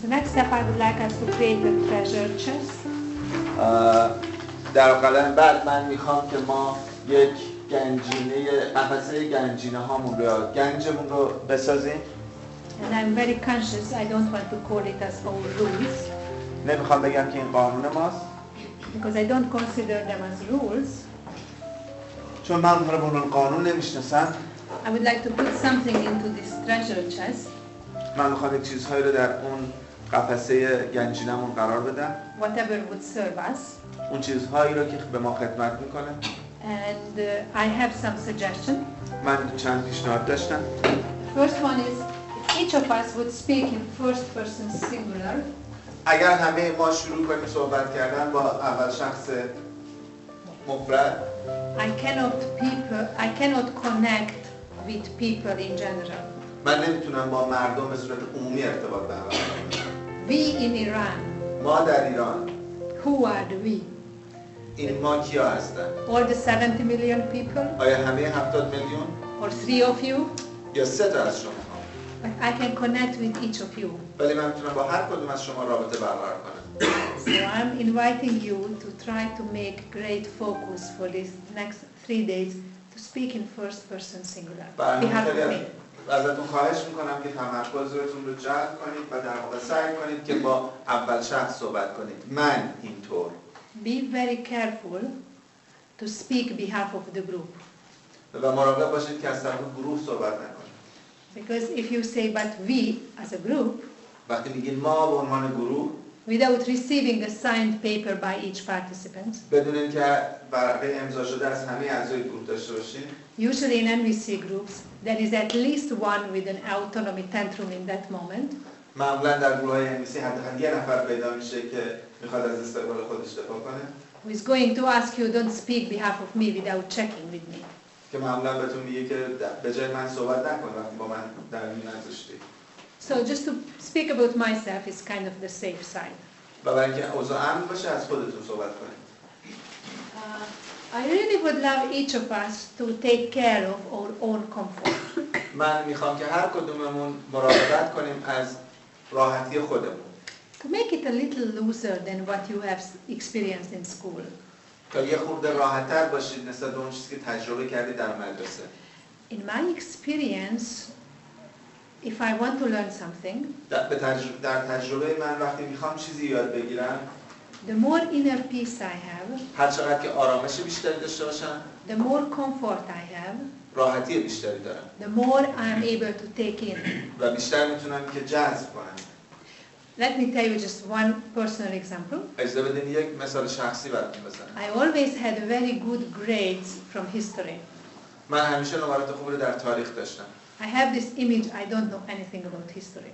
The next step I would like us to create a treasure chest. در قدم بعد من میخوام که ما یک گنجینه قفسه گنجینه هامون رو یا گنجمون رو بسازیم. And I'm very conscious I don't want to call it as our rules. نمیخوام بگم که این قانون ماست. Because I don't consider them as rules. چون من اونها رو به عنوان قانون نمیشناسم. I would like to put something into this treasure chest. من میخوام یک چیزهایی رو در اون قفسه گنجینمون قرار بدم. Whatever would serve us. اون چیزهایی رو که به ما خدمت میکنه. And I have some suggestion. من چند پیشنهاد داشتم. First one is each of us would speak in first person singular. اگر همه ما شروع کنیم صحبت کردن با اول شخص مفرد. I cannot connect with people in general. من نمیتونم با مردم به صورت عمومی ارتباط برقرار کنم. We in Iran. ما در ایران. Who are we? این ما کیا هستن؟ All the 70 million people? آیا همه 70 میلیون؟ Or 3 of you? یا 3 تا از شما؟ But I can connect with each of you. ولی من میتونم با هر کدوم از شما رابطه برقرار کنم. So I'm inviting you to try to make great focus for these next 3 days to speak in first person singular. Behalf of me. ازتون خواهش میکنم که تمرکزتون رو جلب کنید و در واقع سعی کنید که با اول شخص صحبت کنید. من اینطور. Be very careful to speak behalf of the group. و مراقب باشید که از طرف گروه صحبت نکنید. Because if you say but we as a group, وقتی میگین ما به عنوان گروه without receiving a signed paper by each participant, بدون اینکه ورقه امضا شده از همه اعضای گروه داشته باشین. Usually in NVC groups, there is at least one with an autonomy tantrum in that moment. معمولا در گروه‌های NVC حداقل یه نفر پیدا میشه که میخواد از استقلال خودش دفاع کنه. Who is going to ask you don't speak behalf of me without checking with me. که معمولا بهتون میگه که به جای من صحبت نکن وقتی با من در میون نذاشتی. So just to speak about myself is kind of the safe side. و برای اینکه اوضاع امن باشه از خودتون صحبت کنید. I really would love each of us to take care of our own comfort. من میخوام که هر کدوممون مراقبت کنیم از راحتی خودمون. To make it a little looser than what you have experienced in school. تا یه خورده راحت‌تر باشید نسبت به اون چیزی که تجربه کردید در مدرسه. In my experience, if I want to learn something, در تجربه من وقتی میخوام چیزی یاد بگیرم، the more inner peace I have, هر چقدر که آرامش بیشتری داشته باشم، the more comfort I have, راحتی بیشتری دارم. the more I am able to take in. و بیشتر میتونم که جذب کنم. Let me tell you just one personal example. اجازه بدین یک مثال شخصی براتون بزنم. I always had very good grades from history. من همیشه نمرات خوبی رو در تاریخ داشتم. I have this image I don't know anything about history.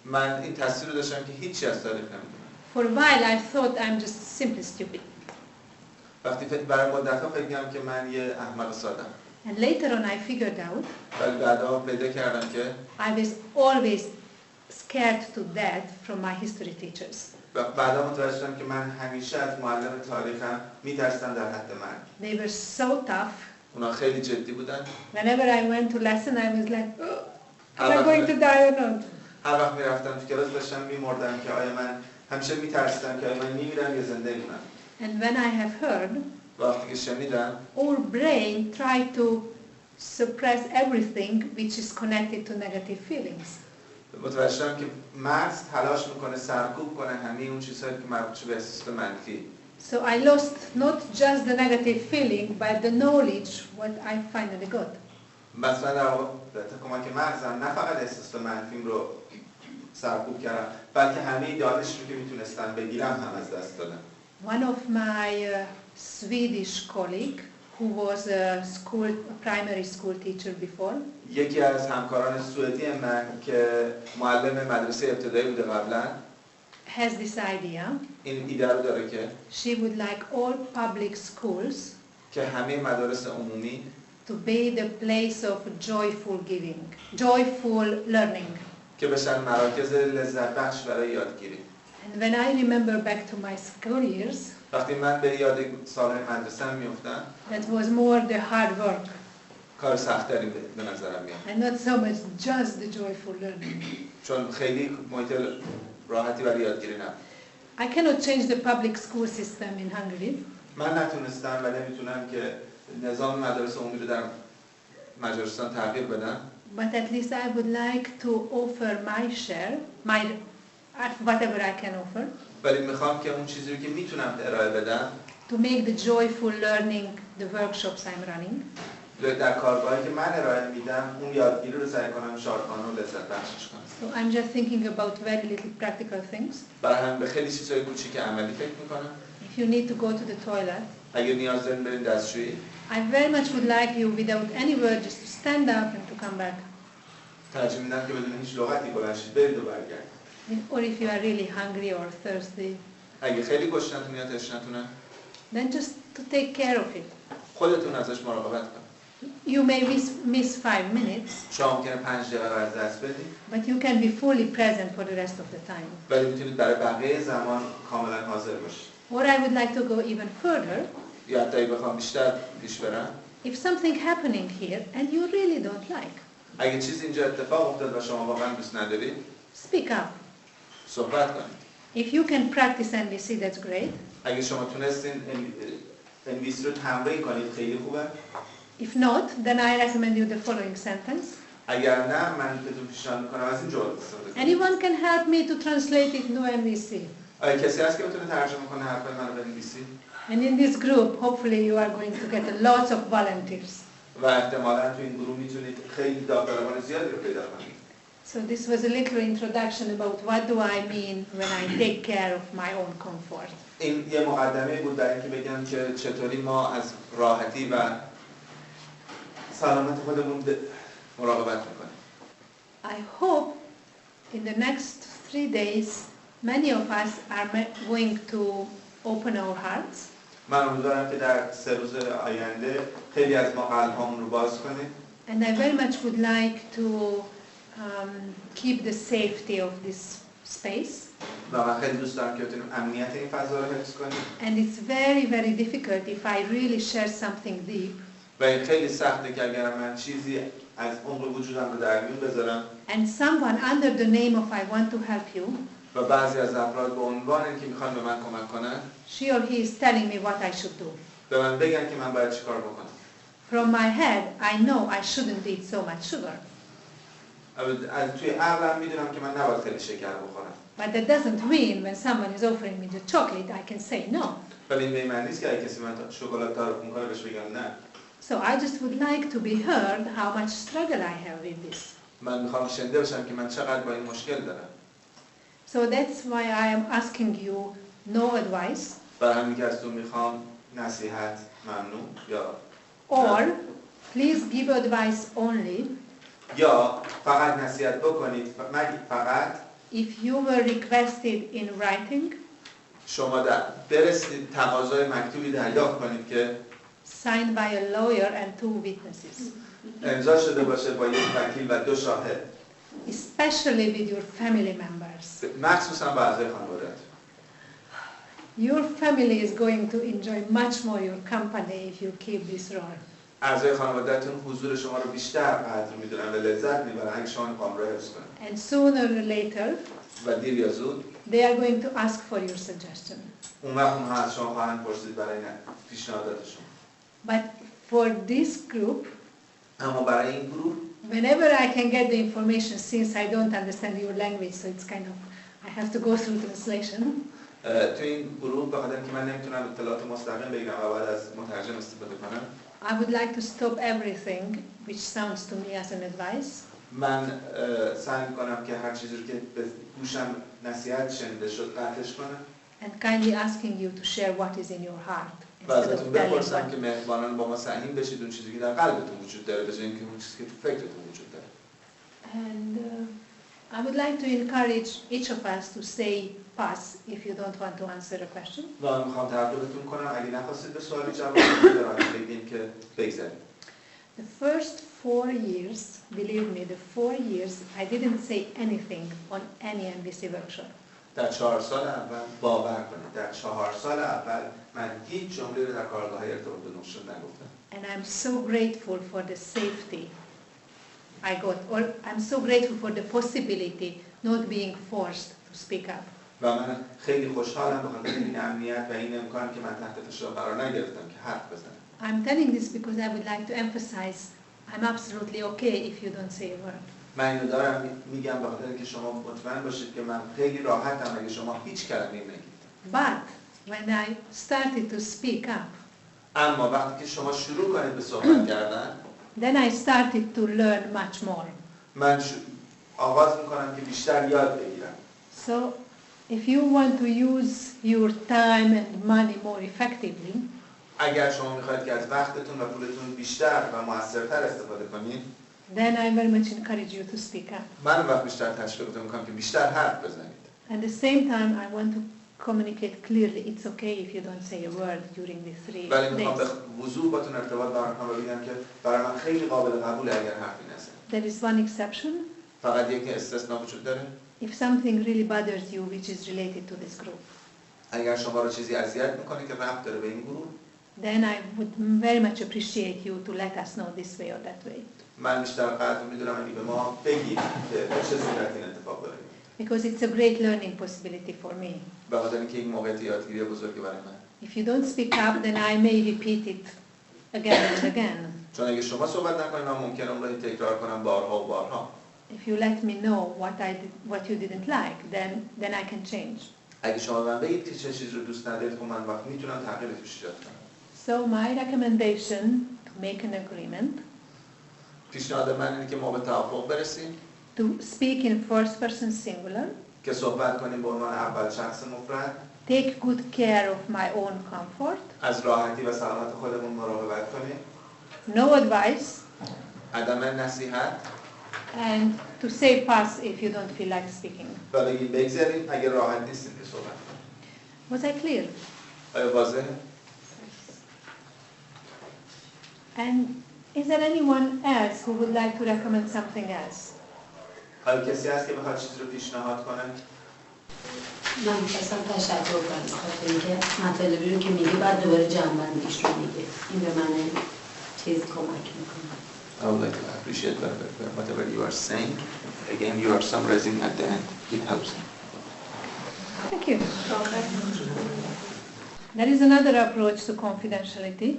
من این تصویر رو داشتم که هیچی از تاریخ نمیدونم. For a while I thought I'm just simply stupid. وقتی برای مدت‌ها فکر کردم که من یه احمق ساده‌ام. And later on I figured out ولی بعدا پیدا کردم که I was always scared to death from my history teachers. و بعدا متوجه شدم که من همیشه از معلم تاریخم میترسیدم در حد مرگ. They were so tough. اونا خیلی جدی بودن. Whenever I went to lesson I was like, am I going to die or not? هر وقت میرفتم تو کلاس داشتم میمردم که آیا من همیشه میترسیدم که آیا من میمیرم یا زنده میمونم. And when I have heard, وقتی که شنیدم our brain tried to suppress everything which is connected to negative feelings. متوجه شدم که مغز تلاش میکنه سرکوب کنه همه اون چیزهایی که مربوط به احساس منفی. So I lost not just the negative feeling but the knowledge what I finally got. مثلا در واقع کمک مغزم نه فقط احساس منفیم رو سرکوب کردم بلکه همه دانشی رو که میتونستم بگیرم هم از دست دادم. One of my Swedish colleague who was a primary school teacher before. یکی از همکاران سوئدی من که معلم مدرسه ابتدایی بوده قبلا has this idea. این ایده رو داره که she would like all public schools که همه مدارس عمومی to be the place of joyful learning. که بشن مراکز لذت بخش برای یادگیری. And when I remember back to my school years, وقتی من به یاد سالهای مدرسه میافتم that was more the hard work. کار سخت‌تری به نظرم میاد. And not so much just the joyful learning. چون خیلی محیط راحتی برای یادگیری نبود. I cannot change the public school system in Hungary. من نتونستم و نمیتونم که نظام مدارس عمومی رو در مجارستان تغییر بدم. But at least I would like to offer my share, whatever I can offer. ولی میخوام که اون چیزی رو که میتونم ارائه بدم To make the joyful learning, the workshops I'm running. در کارگاهی که من ارائه میدم اون یادگیری رو سعی کنم شادمانه و لذت بخشش کنم. So I'm just thinking about very little practical things. برای همین به خیلی چیزهای کوچیک عملی فکر میکنم. If you need to go to the toilet, اگه نیاز دارین برین دستشویی. I very much would like you, without any word, just to stand up and to come back. ترجیح میدم که بدون هیچ لغتی بلند شید برید و برگردید. Or if you are really hungry or thirsty, اگه خیلی گشنتون یا تشنتونه، then just to take care of it. خودتون ازش مراقبت کنید. You may miss 5 minutes, شما ممکنه 5 دقیقه رو از دست بدید. but you can be fully present for the rest of the time. ولی میتونید برای بقیه زمان کاملا حاضر باشید. Or I would like to go even further. یا حتی بخوام بیشتر پیش برم. If something happening here and you really don't like, اگه چیزی اینجا اتفاق افتاد و شما واقعا دوست ندارید، speak up. صحبت کنید. If you can practice NVC, that's great. اگه شما تونستین NVC رو تمرین کنید خیلی خوبه. If not, then I recommend you the following sentence. اگر نه من بهتون پیشنهاد میکنم از این جمله استفاده کنید. Anyone can help me to translate it into NVC. آیا کسی هست که بتونه ترجمه کنه حرفای منو به انگلیسی؟ And in this group, hopefully you are going to get lots of volunteers. و احتمالاً تو این گروه میتونید خیلی داوطلبان زیادی رو پیدا کنید. So this was a little introduction about what do I mean when I take care of my own comfort. این یه مقدمه بود برای اینکه بگم که چطوری ما از راحتی و سلامت خودمون مراقبت میکنیم. I hope in the next 3 days many of us are going to open our hearts. من امیدوارم که در 3 روز آینده خیلی از ما قلب‌هامون رو باز کنیم. And I very much would like to keep the safety of this space. و من خیلی دوست دارم که بتونیم امنیت این فضا رو حفظ کنیم. And it's very, very difficult if I really share something deep. و این خیلی سخته که اگر من چیزی از عمق وجودم رو در میون بذارم. And someone under the name of I want to help you. و بعضی از افراد به عنوان اینکه میخوان به من کمک کنن. She or he is telling me what I should do. به من بگن که من باید چیکار بکنم. From my head, I know I shouldn't eat so much sugar. از توی عقلم میدونم که من نباید خیلی شکر بخورم. But that doesn't mean when someone is offering me the chocolate, I can say no. ولی این به معنی نیست که اگه کسی من شکلات تعارف میکنه بهش بگم نه. So I just would like to be heard how much struggle I have with this. من میخوام شنیده بشم که من چقدر با این مشکل دارم. So that's why I am asking you no advice. برای همین که از تو میخوام نصیحت ممنوع یا Or please give advice only یا فقط نصیحت بکنید فقط if you were requested in writing. شما برسید تقاضای مکتوبی دریافت کنید که signed by a lawyer and 2 witnesses. امضا شده باشه با یک وکیل و 2 شاهد. Especially with your family members. مخصوصا با اعضای خانواده‌ات. Your family is going to enjoy much more your company if you keep this role. اعضای خانواده‌تون حضور شما رو بیشتر قدر می‌دونن و لذت می‌برن اگه شما این قانون رو حفظ کنید. And sooner or later و دیر یا زود they are going to ask for your suggestion. اون وقت اونها از شما خواهند پرسید برای پیشنهاداتشون. But for this group, اما برای این گروه whenever I can get the information, since I don't understand your language, so it's kind of I have to go through translation. تو این گروه به خاطر اینکه من نمیتونم اطلاعات مستقیم بگیرم و بعد از مترجم استفاده کنم. I would like to stop everything which sounds to me as an advice. من سعی می‌کنم که هر چیزی رو که به گوشم نصیحت شنیده شد قطعش کنم. And kindly asking you to share what is in your heart. و ازتون بپرسم که مهربانانه با ما سهیم بشید اون چیزی که در قلبتون وجود داره به جای اینکه اون چیزی که تو فکرتون وجود داره. And I would like to encourage each of us to say pass if you don't want to answer a question. و من می‌خوام ترجمه‌تون کنم اگه نخواستید به سوالی جواب بدید بگید که بگذارید. The first 4 years, believe me, the 4 years I didn't say anything on any NVC workshop. در 4 سال اول باور کنید در 4 سال اول من هیچ جمله رو در کارگاه‌های ارتباط بدون خشونت نگفتم. And I'm so grateful for the safety I got, or I'm so grateful for the possibility not being forced to speak up. و من خیلی خوشحالم به خاطر این امنیت و این امکان که من تحت فشار قرار نگرفتم که حرف بزنم. I'm telling this because I would like to emphasize I'm absolutely okay if you don't say a word. من اینو دارم میگم به خاطر اینکه شما مطمئن باشید که من خیلی راحتم اگه شما هیچ کلمه‌ای نگید. But when I started to speak up, اما وقتی که شما شروع کنید به صحبت کردن، then I started to learn much more. من آغاز میکنم که بیشتر یاد بگیرم. So if you want to use your time and money more effectively, اگر شما میخواید که از وقتتون و پولتون بیشتر و موثرتر استفاده کنید، then I very much encourage you to speak up. من وقت بیشتر تشویقتون میکنم که بیشتر حرف بزنید. At the same time, I want to communicate clearly. It's okay if you don't say a word during these 3 ولی میخوام به days. وضوح باتون ارتباط برقرار کنم و بگم که برای من خیلی قابل قبوله اگر حرفی نزنید. There is one exception. فقط یک استثناء وجود داره. If something really bothers you which is related to this group, اگر شما رو چیزی اذیت میکنه که ربط داره به این گروه، then I would very much appreciate you to let us know this way or that way. من بیشتر قدر میدونم اگه به ما بگید که چه صورتی این اتفاق داره. Because it's a great learning possibility for me. به خاطر اینکه این موقعیت یادگیری بزرگی برای من. If you don't speak up, then I may repeat it again and again. چون اگه شما صحبت نکنید من ممکنه اون رو تکرار کنم بارها و بارها. If you let me know what you didn't like, then I can change. اگه شما من بگید که چه چیز رو دوست ندارید، خب من وقت میتونم تغییر توش ایجاد کنم. So my recommendation to make an agreement, پیشنهاد من اینه که ما به توافق برسیم to speak in first person singular, که صحبت کنیم به عنوان اول شخص مفرد، take good care of my own comfort, از راحتی و سلامت خودمون مراقبت کنیم، no advice, عدم نصیحت، and to say pass if you don't feel like speaking. و بگیم بگذاریم اگه راحت نیستیم که صحبت کنیم. Was I clear? آیا واضحه؟ And is there anyone else who would like to recommend something else? آیا کسی هست که بخواد چیزی رو پیشنهاد کنه؟ من می‌خواستم تشکر کنم بخاطر اینکه مطالبی رو که میگه بعد دوباره جمع‌بندیش رو میگه. این به من چیز کمک میکنه. I would like to appreciate whatever you are saying. Again, you are summarizing at the end. It helps. Thank you. There is another approach to confidentiality.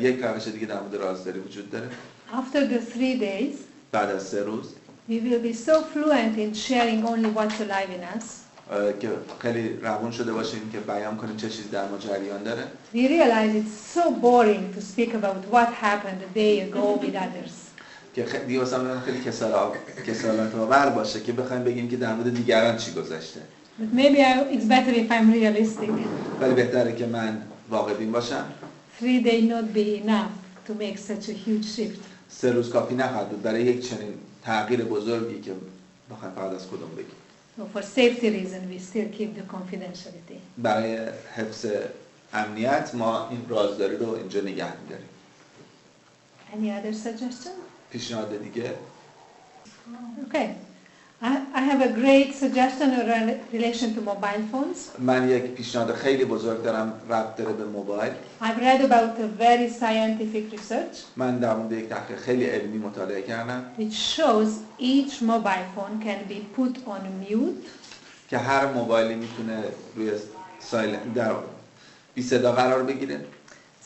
یک روش دیگه در مورد رازداری وجود داره. After the 3 days, بعد از 3 روز we will be so fluent in sharing only what's alive in us. که خیلی روون شده باشیم که بیان کنیم چه چیزی در ما جریان داره. We realize it's so boring to speak about what happened a day ago with others. که دیگه واسه خیلی کسالت آور باشه که بخوایم بگیم که در مورد دیگران چی گذشته. But maybe it's better if I'm realistic. ولی بهتره که من واقع بین باشم. 3 days not be enough to make such a huge shift. 3 روز کافی نخواهد بود برای یک چنین تغییر بزرگی که بخوایم فقط از خودمون بگیم. So for safety reason, we still keep the confidentiality. برای حفظ امنیت ما این رازداری رو اینجا نگه می‌داریم. Any other suggestion? پیشنهاد دیگه؟ Okay. I have a great suggestion in relation to mobile phones. من یک پیشنهاد خیلی بزرگ دارم ربط داره به موبایل. I've read about a very scientific research من در مورد یک تحقیق خیلی علمی مطالعه کردم which shows each mobile phone can be put on mute. که هر موبایلی میتونه روی سایلنت در بی صدا قرار بگیره.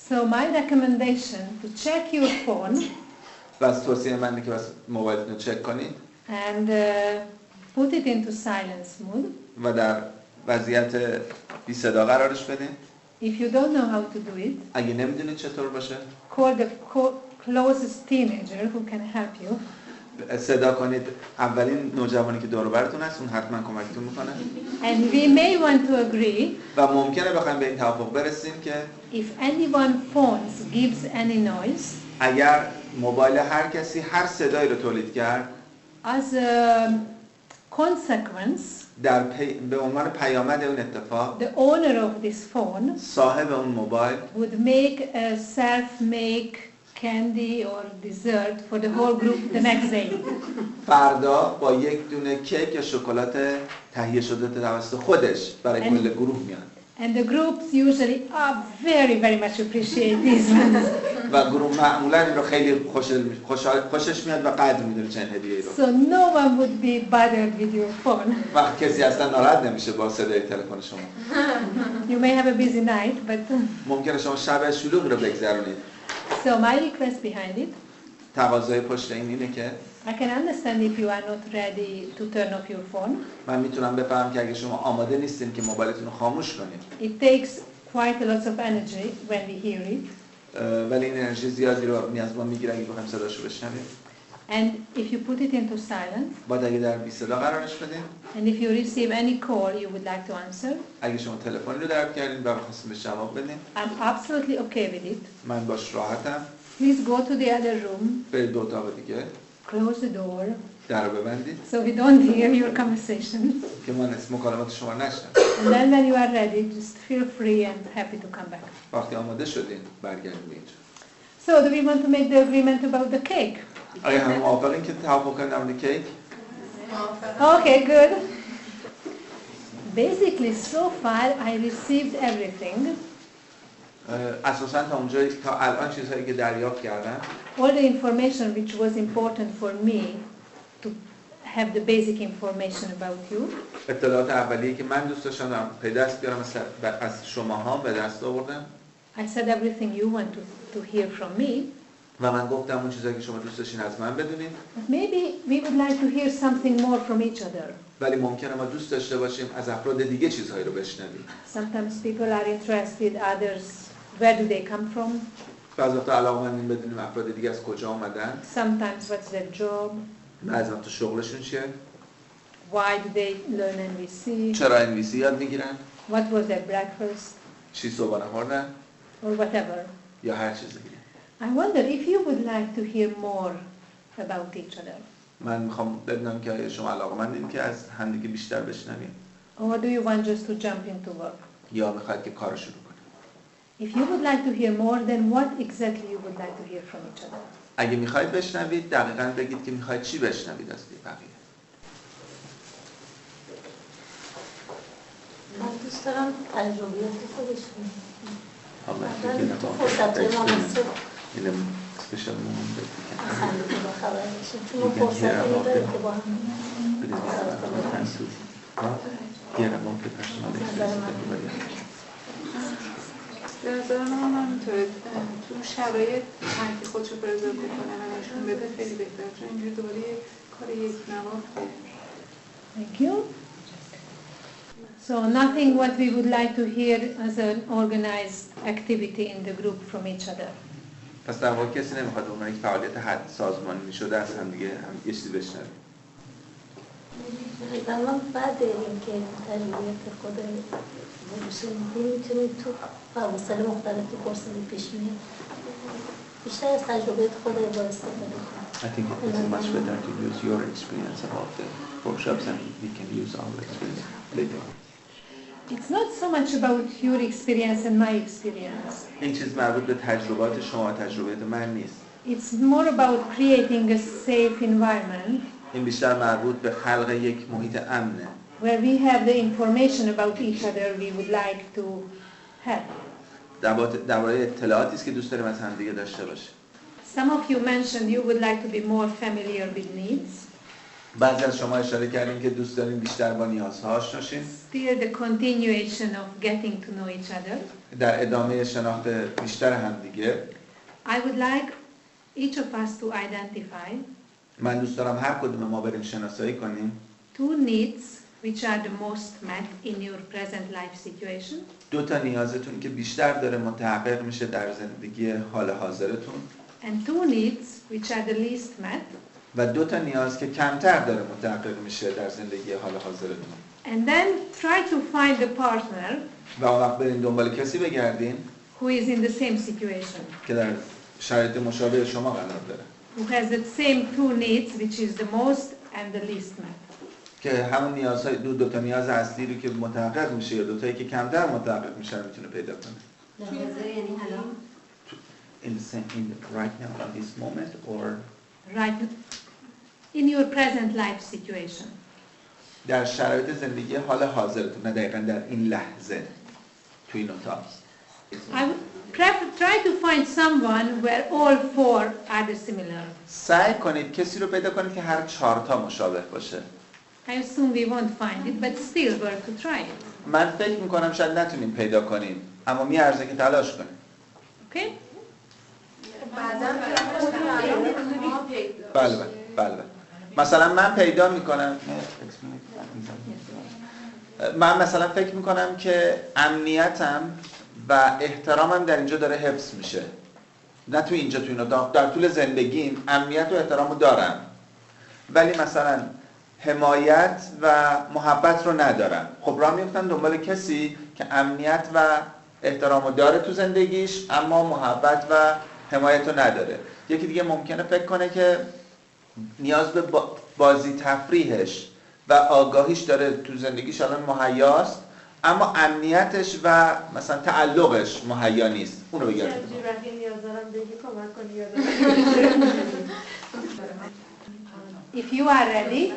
So my recommendation to check your phone و از توصیه من اینه که موبایلتون رو چک کنید and put it into silence mode. و در وضعیت بی صدا قرارش بدین. If you don't know how to do it, اگه نمیدونید چطور باشه call the closest teenager who can help you. صدا کنید اولین نوجوانی که دور و برتون هست، اون حتما کمکتون میکنه. And we may want to agree و ممکنه بخوایم به این توافق برسیم که if anyone phones gives any noise, اگر موبایل هر کسی هر صدایی رو تولید کرد، as a consequence, به عنوان پیامد اون اتفاق، the owner of this phone صاحب اون موبایل would make a self-make candy or dessert for the whole group the next day. فردا با یک دونه کیک یا شکلات تهیه شده توسط خودش برای کل گروه میاد. And the groups usually are very much appreciate these ones. و گروه معمولا این رو خیلی خوشش میاد و قدر میدونه چنین هدیه‌ای رو. So no one would be bothered with your phone. وقت کسی اصلا ناراحت نمیشه با صدای تلفن شما. You may have a busy night, but ممکنه شما شب شلوغی رو بگذرونید. so my request behind it. تقاضای پشت این اینه که I can understand if you are not ready to turn off your phone. من میتونم بفهمم که اگه شما آماده نیستین که موبایلتون رو خاموش کنید. It takes quite a lot of energy when we hear it. ولی این انرژی زیادی رو از ما میگیره اگه بخوایم صداشو بشنویم. And if you put it into silence. بعد اگه در بی صدا قرارش بدین. And if you receive any call you would like to answer. اگه شما تلفنی رو درک کردین و بخواستین بهش جواب بدین. I'm absolutely okay with it. من باش راحتم. Please go to the other room. برید دو اتاق دیگه. Close the door. در رو ببندید. So we don't hear your conversation. که من اسم مکالمات شما نشنوم. And then when you are ready, just feel free and happy to come back. وقتی آماده شدین برگردید به اینجا. So do we want to make the agreement about the cake? آیا هم موافقین که توافق کنیم در مورد کیک؟ Okay, good. Basically, so far I received everything. اساساً تا الان چیزهایی که دریافت کردم. All the information which was important for me to have the basic information about you. اطلاعات اولیه‌ای که من دوست داشتم به دست بیارم از شماها به دست آوردم. I said everything you want to hear from me. و من گفتم اون چیزایی که شما دوست داشتین از من بدونید. But maybe we would like to hear something more from each other. ولی ممکنه ما دوست داشته باشیم از افراد دیگه چیزهایی رو بشنویم. Sometimes people are interested, others where do they come from? بعضی وقتا علاقه‌مندیم بدونیم افراد دیگه از کجا اومدن. Sometimes what's their job? بعضی وقتا شغلشون چیه؟ Why do they learn NVC? چرا انویسی یاد میگیرن؟ What was their breakfast? چی صبحانه خوردن؟ Or whatever. یا هر چیز دیگه. I wonder if you would like to hear more about each other. من میخوام بدونم که شما علاقه‌مندین که از همدیگه بیشتر بشنویم. Or do you want just to jump into work? یا میخواید که کارو شروع کنیم. If you would like to hear more, then what exactly you would like to hear from each other? اگه میخواید بشنوید دقیقاً بگید که میخواید چی بشنوید از بقیه. من دوست دارم تجربیات خودشون. مثلا تو فرصت‌های مناسب in a special moment that we can خیلی با خبر بشیم. چون فرصت‌هایی داره که با هم hear about the personal experience. به نظر من همینطوره تو شرایط هرکی خودشو پرزنت میکنه و نشون بده خیلی بهتره چون اینجوری دوباره کار یک نواخته. Thank you. So nothing what we would like to hear as an organized activity in the group from each other. پس در واقع کسی نمیخواد اونها یک فعالیت حد سازمانی شده از هم دیگه هم یه چیزی بشنوه. من بعد اینکه تجربیات خود میتونید تو فواصل مختلفی پرسیدی پیش میاد بیشتر از تجربیات خود با استفاده کنید. I think it is much better to use your experience about the workshops and we can use our experience later. It's not so much about your experience and my experience. این چیز مربوط به تجربات شما و تجربیات من نیست. It's more about creating a safe environment. این بیشتر مربوط به خلق یک محیط امنه. Where we have the information about each other we would like to have. درباره اطلاعاتی است که دوست داریم از هم دیگه داشته باشیم. Some of you mentioned you would like to be more familiar with needs. بعضی از شما اشاره کردین که دوست دارین بیشتر با نیازها آشنا شین. Still the continuation of getting to know each other. در ادامه شناخت بیشتر هم دیگه. I would like each of us to identify. من دوست دارم هر کدوم ما بریم شناسایی کنیم. Two needs which are the most met in your present life situation. دو تا نیازتون که بیشتر داره متحقق میشه در زندگی حال حاضرتون. And two needs which are the least met. و دو تا نیاز که کمتر داره متحقق میشه در زندگی حال حاضرتون. And then try to find a partner. و اون وقت برین دنبال کسی بگردین. Who is in the same situation. که در شرایط مشابه شما قرار داره. Who has the same two needs which is the most and the least met. که همون نیازهای دو تا نیاز اصلی رو که متحقق میشه یا دو تایی که کمتر متحقق میشه میتونه پیدا کنه. یعنی الان right now in this moment or right in your present life situation. در شرایط زندگی حال حاضرتون، نه دقیقاً در این لحظه. تو این اتاق. I would try to find someone where all four are similar. سعی کنید کسی رو پیدا کنید که هر 4 تا مشابه باشه. I assume we won't find it, but still worth to try it. من فکر میکنم شاید نتونیم پیدا کنیم، اما میارزه که تلاش کنیم. Okay? بله. مثلا من پیدا میکنم، من مثلا فکر میکنم که امنیتم و احترامم در اینجا داره حفظ میشه. نه تو اینجا، تو این اتاق، در طول زندگیم امنیت و احترامو دارم، ولی مثلا حمایت و محبت رو ندارم. خب راه میفتم دنبال کسی که امنیت و احترامو داره تو زندگیش، اما محبت و حمایت رو نداره. یکی دیگه ممکنه فکر کنه که نیاز به بازی تفریحش و آگاهیش داره تو زندگیش الان مهیاست، اما امنیتش و مثلا تعلقش مهیا نیست. اون رو بگرد. If you are ready,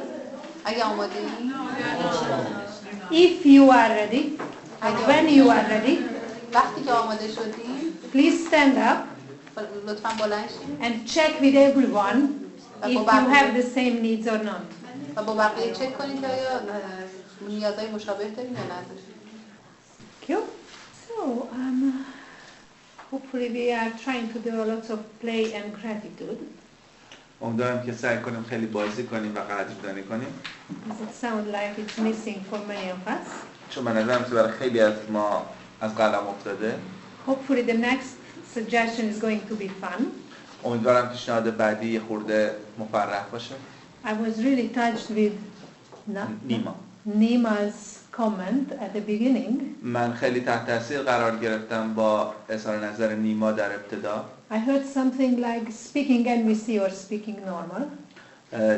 اگه آماده if you are ready, when you are ready, وقتی که آماده شدیم please stand up لطفاً بلند شید and check with everyone if you have the same needs or not. و با بقیه چک کنید که آیا نیازهای مشابه داریم یا نداریم. Cool. So, hopefully we are trying to do a lot of play and gratitude. امیدوارم که سعی کنیم خیلی بازی کنیم و قدردانی کنیم. Does it sound like it's missing for many of us? چون من نظرم که برای خیلی از ما از قلم افتاده. Hopefully the next suggestion is going to be fun. امیدوارم پیشنهاد بعدی یه خورده مفرح باشه. I was really touched with Nima's comment at the beginning. من خیلی تحت تاثیر قرار گرفتم با اظهار نظر نیما در ابتدا. I heard something like speaking NVC or speaking normal.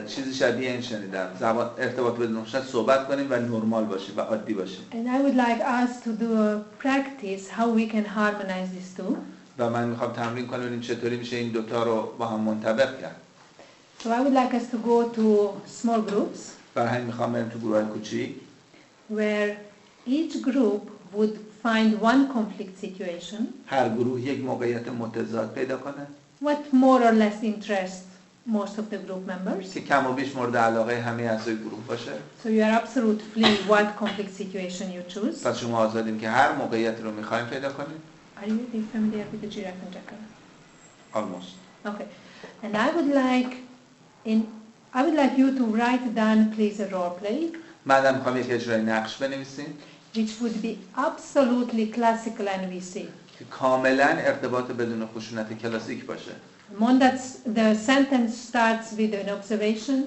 چیزی شبیه این شنیدم. زبان ارتباط بدون خشونت صحبت کنیم و نرمال باشیم و عادی باشیم. And I would like us to do a practice how we can harmonize these two. و من میخوام تمرین کنم ببینیم چطوری میشه این دوتا رو با هم منطبق کرد. So I would like us to go to small groups. برای همین میخوام بریم تو گروه‌های کوچیک. Where each group would find one conflict situation. هر گروه یک موقعیت متضاد پیدا کنه. What more or less interest most of the group members. که کم و بیش مورد علاقه همه اعضای گروه باشه. So you are absolutely free what conflict situation you choose. پس شما آزادین که هر موقعیت رو میخوایم پیدا کنید. Are you familiar with the giraffe and jackal? Almost. Okay. And I would like you to write down please a role play. من میخوام یک اجرای نقش بنویسیم. Which would be absolutely classical NVC. که کاملا ارتباط بدون خشونت کلاسیک باشه. One the sentence starts with an observation.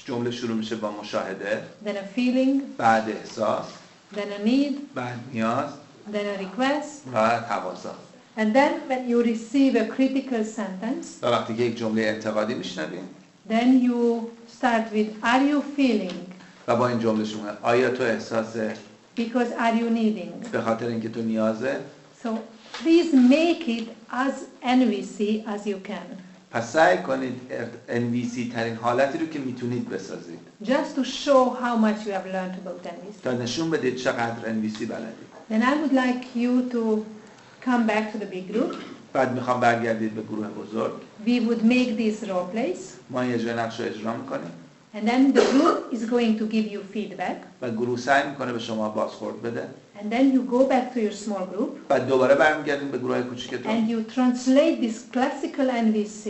جمله شروع میشه با مشاهده. Then a feeling. بعد احساس. Then a need. بعد نیاز. Then a request. و تقاضا. And then when you receive a critical sentence. و وقتی که یک جمله انتقادی میشنویم. Then you start with are you feeling. و با این جمله شروع میشه. آیا تو احساس Because are you needing. به خاطر اینکه تو نیازه. So please make it as NVC as you can. پس سعی کنید NVC ترین حالتی رو که میتونید بسازید. Just to show how much you have learned about NVC. تا نشون بدید چقدر NVC بلدید. Then I would like you to come back to the big group. بعد میخوام برگردید به گروه بزرگ. We would make these role plays. ما این اجرای نقش رو اجرا میکنیم. And then the group is going to give you feedback. و گروه سعی میکنه به شما بازخورد بده. And then you go back to your small group. بعد دوباره برمیگردید به گروه کوچیکتون. And you translate this classical NVC.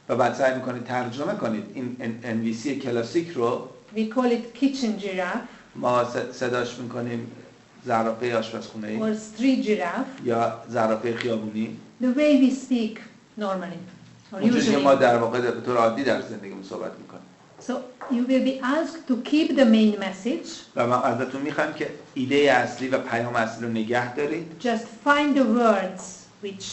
و بعد سعی میکنید ترجمه کنید این NVC کلاسیک رو. We call it kitchen giraffe. ما صداش میکنیم زرافه آشپزخونه‌ای. Or street giraffe. یا زرافه خیابونی. The way we speak normally. Or اونجوری که usually. ما در واقع به طور عادی در زندگیمون صحبت میکنیم. So you will be asked to keep the main message. و ما ازتون میخوایم که ایده اصلی و پیام اصلی رو نگه دارید. Just find the words which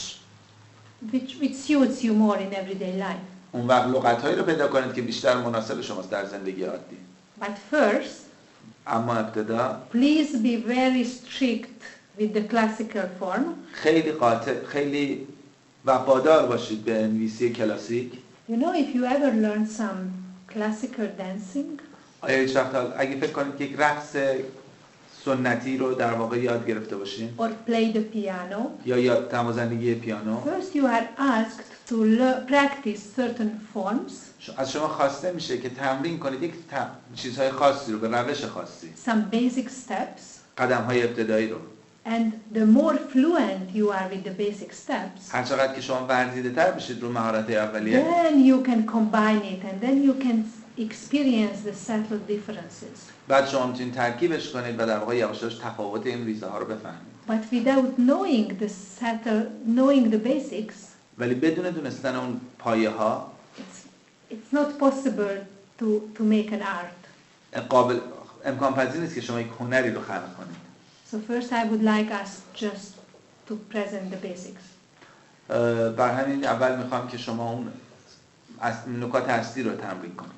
suits you more in everyday life. اون وقت لغت‌هایی رو پیدا کنید که بیشتر مناسب شماست در زندگی عادی. But first, اما ابتدا please be very strict with the classical form. خیلی قاطع، خیلی وفادار باشید به NVC کلاسیک. You know, if you ever learn some classical dancing, آیا هیچ وقت اگه فکر کنید که یک رقص سنتی رو در واقع یاد گرفته باشین or play the piano, یا نوازندگی پیانو، first you are asked to practice certain forms, از شما خواسته میشه که تمرین کنید یک چیزهای خاصی رو به روش خاصی، some basic steps, قدم‌های ابتدایی رو. and the more fluent you are with the basic steps, هر چقدر که شما ورزیده‌تر بشید رو مهارت اولیه، then you can combine it and then you can experience the subtle differences. بعد شما میتونید ترکیبش کنید و در واقع یواش یواش تفاوت این ریزه ها رو بفهمید. But without knowing the basics, ولی بدون دونستن اون پایه ها it's not possible to make an art. امکان پذیر نیست که شما یک هنری رو خلق کنید. So first I would like us just to present the basics. بر همین اول میخوام که شما اون نکات اصلی رو تمرین کنید.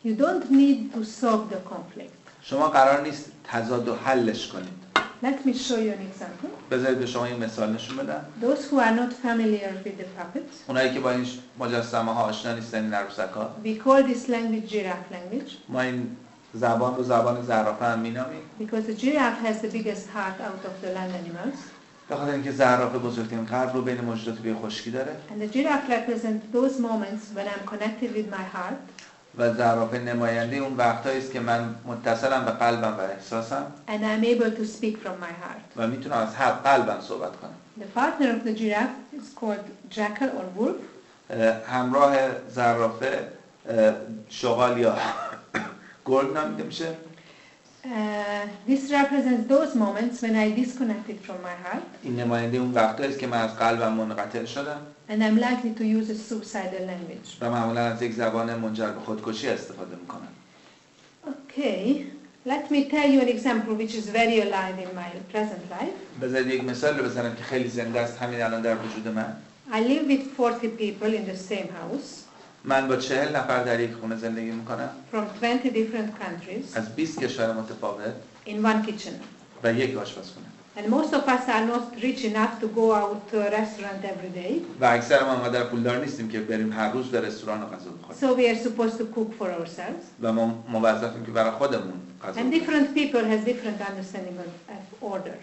You don't need to solve the conflict. شما قرار نیست تضاد و حلش کنید. Let me show you an example. بذارید به شما این مثال نشون بدم. Those who are not familiar with the puppets, اونایی که با این مجسمه ها آشنا نیستن، این عروسک ها، we call this language giraffe language ما این زبان رو زبان زرافه هم مینامیم. because the giraffe has the biggest heart out of the land animals. به خاطر اینکه زرافه بزرگترین قلب رو بین موجودات بی خشکی داره. And the giraffe represents those moments when I'm connected with my heart. و زرافه نماینده اون وقتایی است که من متصلم به قلبم و احساسم And I'm able to speak from my heart. و میتونم از هر قلبم صحبت کنم. The partner of the giraffe is called jackal or wolf. همراه زرافه شغال یا گرگ نامیده میشه. This represents those moments when I disconnected from my heart. این نماینده اون وقتایی است که من از قلبم منقطع شدم. And I'm likely to use a suicidal language. و معمولا از یک زبان منجر به خودکشی استفاده میکنم. Okay, let me tell you an example which is very alive in my present life. بذارید یک مثال رو بزنم که خیلی زنده است همین الان در وجود من. I live with 40 people in the same house. من با 40 نفر در یک خونه زندگی میکنم. From 20 different countries. از 20 کشور متفاوت. In one kitchen. و یک آشپزخونه. And most of us are not rich enough to go out to a restaurant every day. و اکثر ما انقدر پولدار نیستیم که بریم هر روز به رستوران و غذا بخوریم. So we are supposed to cook for ourselves. و ما موظفیم که برای خودمون غذا And بخوریم. different people has different understanding of order.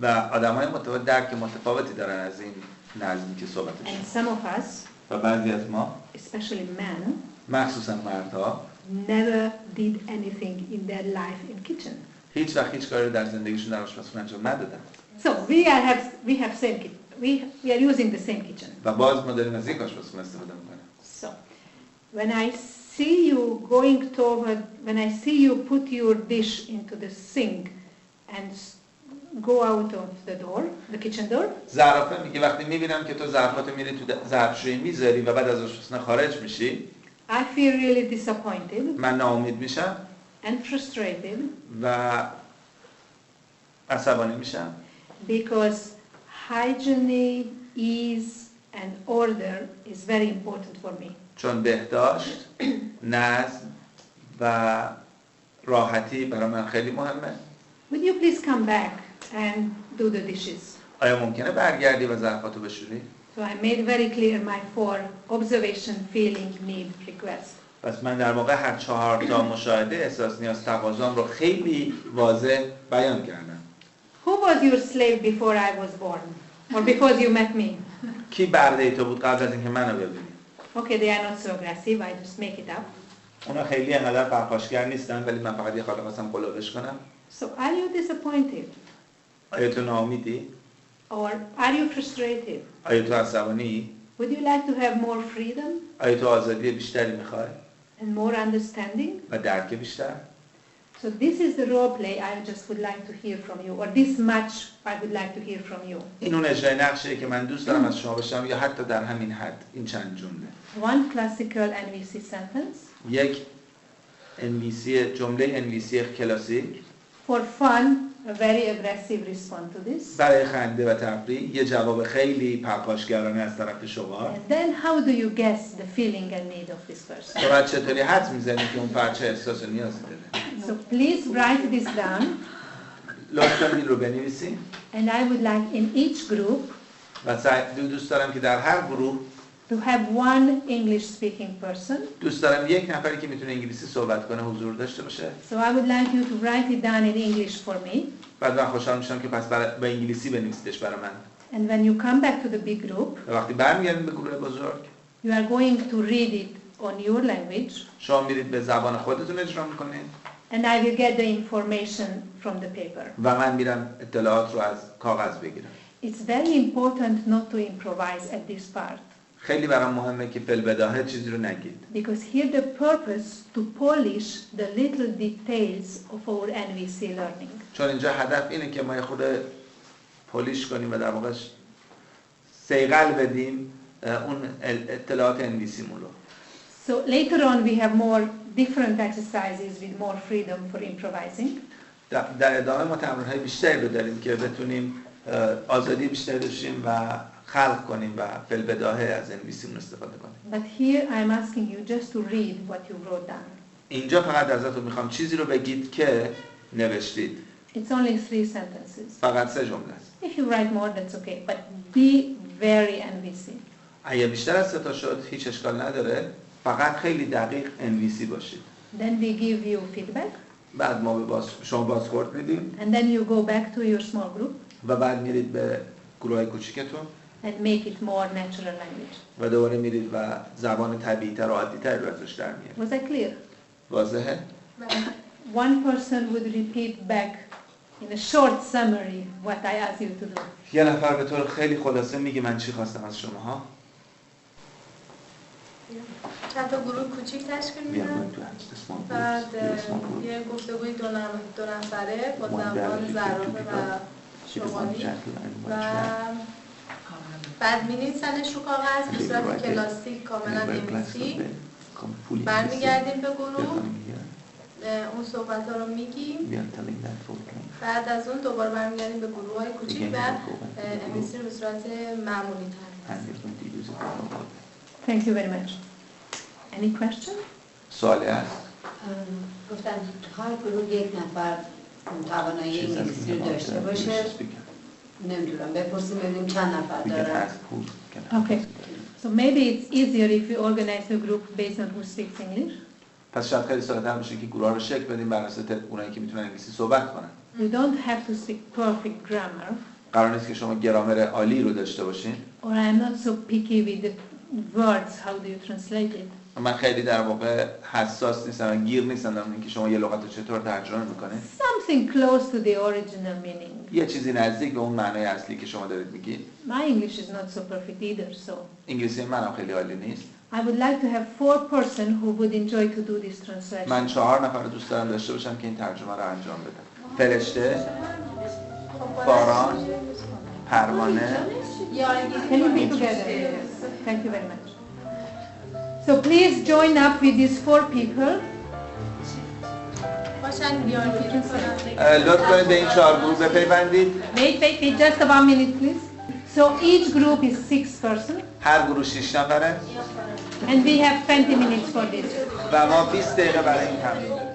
و آدم‌های متفاوت درک متفاوتی دارن از این نظمی که صحبتش. And some of us, و بعضی از ما especially men, مخصوصا مردها never did anything in their life in kitchen. هیچ وقت هیچ کاری در زندگیشون در آشپزخونه انجام ندادن. So we have same kitchen. We are using the same kitchen. و باز ما داریم از یک آشپزخونه استفاده می‌کنیم. So when I see you going toward, when I see you put your dish into the sink and go out of the door, the kitchen door. زرافه میگه وقتی میبینم که تو ظرفاتو میری تو ظرفشویی میذاری و بعد از آشپزخونه خارج میشی، I feel really disappointed. من ناامید میشم. And frustrated. و عصبانی میشم. Because hygiene, ease and order is very important for me. چون بهداشت، نظم و راحتی برای من خیلی مهمه. Would you please come back and do the dishes? آیا ممکنه برگردی و ظرفاتو بشوری؟ So I made very clear my 4 observation, feeling, need, request. پس من در واقع هر 4 تا مشاهده، احساس، نیاز، تقاضام رو خیلی واضح بیان کردم. Who was your slave before I was born? Or before you met me? کی برده تو بود قبل از اینکه منو ببینی؟ Okay, they are not so aggressive, I just make it up. اونا خیلی انقدر پرخاشگر نیستن ولی من فقط یه خاطر خواستم قلوبش کنم. So are you disappointed? آیا تو ناامیدی؟ Or are you frustrated? آیا تو عصبانی؟ Would you like to have more freedom آیا تو آزادی بیشتری میخوای؟ and more understanding? و درک بیشتر؟ So this is the role play I just would like to hear from you, or this much I would like to hear from you. این اون اجرای نقشیه که من دوست دارم از شما بشنوم یا حتی در همین حد این چند جمله. One classical NVC sentence. یک جمله انویسی کلاسیک. For fun, a very aggressive response to this. برای خنده و تفریح یه جواب خیلی پرخاشگرانه از طرف شما. And then how do you guess the feeling and need of this person? تو بعد چطوری حدس میزنی که اون فرد چه احساس و نیازی داره؟ So please write this down. لطفاً این رو بنویسید. And I would like in each group و دوست دارم که در هر گروه to have one English speaking person. دوست دارم یک نفری که میتونه انگلیسی صحبت کنه حضور داشته باشه. So I would like you to write it down in English for me. بعد من خوشحال میشم که پس به انگلیسی بنویسیدش برای من. And when you come back to the big group, وقتی برمیگردیم به گروه بزرگ، you are going to read it on your language. شما میرید به زبان خودتون اجرا میکنید. And I will get the information from the paper. و من میرم اطلاعات رو از کاغذ بگیرم. It's very important not to improvise at this part. خیلی برام مهمه که فی‌البداهه چیزی رو نگید. Because here the purpose to polish the little details of our NVC learning. چون اینجا هدف اینه که ما یه خود پولیش کنیم و در واقع صیقل بدیم اون اطلاعات NVC مون رو. So later on we have more different exercises with more freedom for improvising. در ادامه ما تمرین‌های بیشتری رو داریم که بتونیم آزادی بیشتری داشتیم و خلق کنیم و فی‌البداهه از NVC مون استفاده کنیم. But here I'm asking you just to read what you wrote down. اینجا فقط ازتون میخوام چیزی رو بگید که نوشتید. It's only 3 sentences. فقط 3 جمله است. If you write more, that's okay. But be very NVC. اگه بیشتر از 3 تا شد هیچ اشکال نداره. فقط خیلی دقیق NVC باشید. Then we give you feedback. بعد ما به شما بازخورد میدیم. And then you go back to your small group. و بعد میرید به گروه کوچیکتون. And make it more natural language. و دوباره میرید و زبان طبیعی‌تر و عادی‌تر رو ازش در میارید. Was I clear? واضحه؟ One person would repeat back in a short summary what I asked you to do. یه نفر به طور خیلی خلاصه میگه من چی خواستم از شماها. چند تا گروه کوچیک تشکیل میدن. بعد یه گفتگوی دو نفره با زبان ظرافه و شمالی و بعد می‌نویسنش رو کاغذ به صورت کلاسیک کاملا انگلیسی. برمیگردیم به گروه، اون صحبت‌ها رو میگیم. بعد از اون دوباره برمیگردیم به گروه‌های کوچیک و انگلیسی رو به صورت معمولی تر. Thank you very much. Any question? سوالی هست؟ گفتن هر گروه یک نفر توانایی انگلیسی رو داشته باشه. نمیدونم بپرسیم ببینیم چند نفر دارن. Okay. So maybe it's easier if we organize the group based on who speaks English. پس شاید خیلی ساده‌تر باشه که گروه‌ها رو شکل بدیم بر اساس اونایی که میتونن انگلیسی صحبت کنن. You don't have to speak perfect grammar. قرار نیست که شما گرامر عالی رو داشته باشین. Or I'm not so picky with the words. How do you translate it? من خیلی در واقع حساس نیستم و گیر نیستم در اینکه شما یه لغت رو چطور ترجمه میکنید. Something close to the original meaning. یه چیزی نزدیک به اون معنای اصلی که شما دارید میگید. My English is not so perfect either, so. انگلیسی منم خیلی عالی نیست. I would like to have 4 persons who would enjoy to do this translation. من 4 نفر رو دوست دارم داشته باشم که این ترجمه رو انجام بدم. فرشته، باران، پروانه. Can you be together? Thank you very much. So please join up with these 4 people. لطف کنید به این 4 گروه بپیوندید. Wait, just 1 minute please. So each group is 6 persons. هر گروه 6 نفره. And we have 20 minutes for this. و ما 20 دقیقه برای این تمرین داریم.